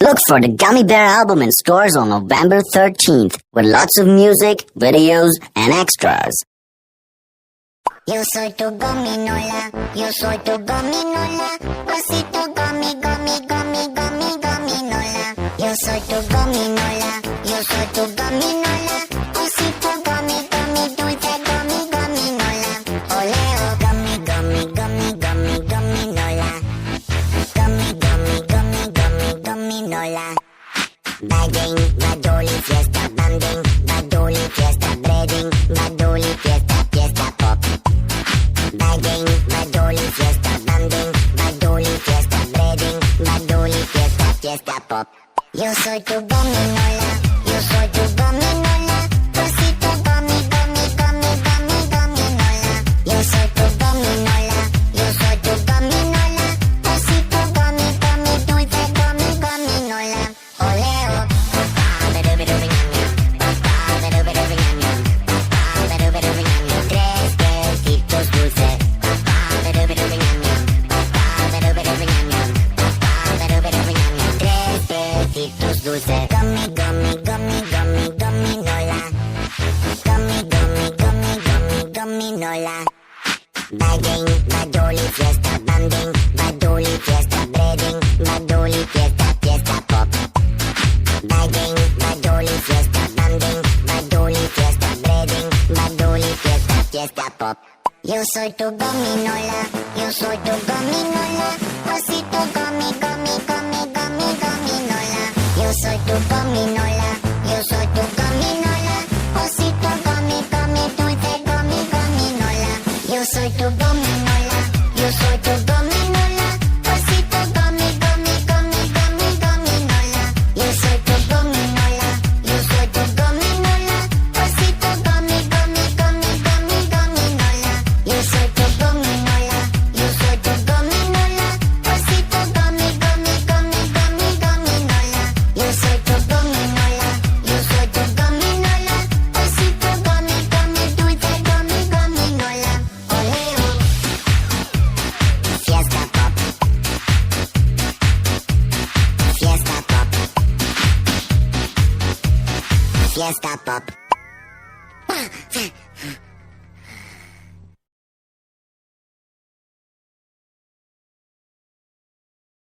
Look for the Gummy Bear album in stores on November 13th, with lots of music, videos, and extras. Yo soy tu gominola, yo soy tu gominola, osito gummy, gummy, gummy, gummy, gominola. Yo soy tu gominola, yo soy tu gominola, osito gummy, gummy, dulce gummy, gominola. Oleo gummy, gummy, gummy, gummy, gominola. Gummy, gummy, gummy, gummy, gominola. Bading, badoli, fiesta, banding, badoli, fiesta, breading, badoli, fiesta, fiesta pop. Bading, badoli, fiesta, banding, badoli, fiesta, breading, badoli, fiesta, fiesta pop. Yo soy tu gominola, yo soy tu gominola, osito gummy, gummy, gummy, gummy, gominola. Yo soy tu gominola, yo soy tu gominola, osito gummy, gummy, dulce gummy, gominola. Oleo. Tres besitos dulces. Tres besitos dulces. Gummy, gummy, gummy, gummy, gominola. Gummy, gummy, gummy, gummy, gominola. Bading, badoli, fiesta, banding, badoli, fiesta, breading, badoli, fiesta, fiesta pop. Bading, badoli, fiesta, banding, badoli, fiesta, breading, badoli, fiesta, fiesta pop. Yo soy tu gominola, yo soy tu gominola, osito gummy, gummy, gummy, gummy, gominola. Yo soy tu gominola, yo soy tu gominola, osito gummy, gummy, dulce gummy, gominola. Yo soy tu gominola, yo soy tu gominola, osito gummy, gummy, gummy, gummy, gominola. Yo soy tu gominola, yo soy tu gominola, osito gummy, gummy, gummy, gummy, gominola. Yo soy tu gominola, yo soy tu gominola, osito gummy, gummy, gummy, gummy, gominola. Yo soy tu gominola, yo soy tu gominola, osito gummy, gummy, dulce gummy, gominola. Oleo. Fiesta pop. Fiesta pop. Fiesta pop.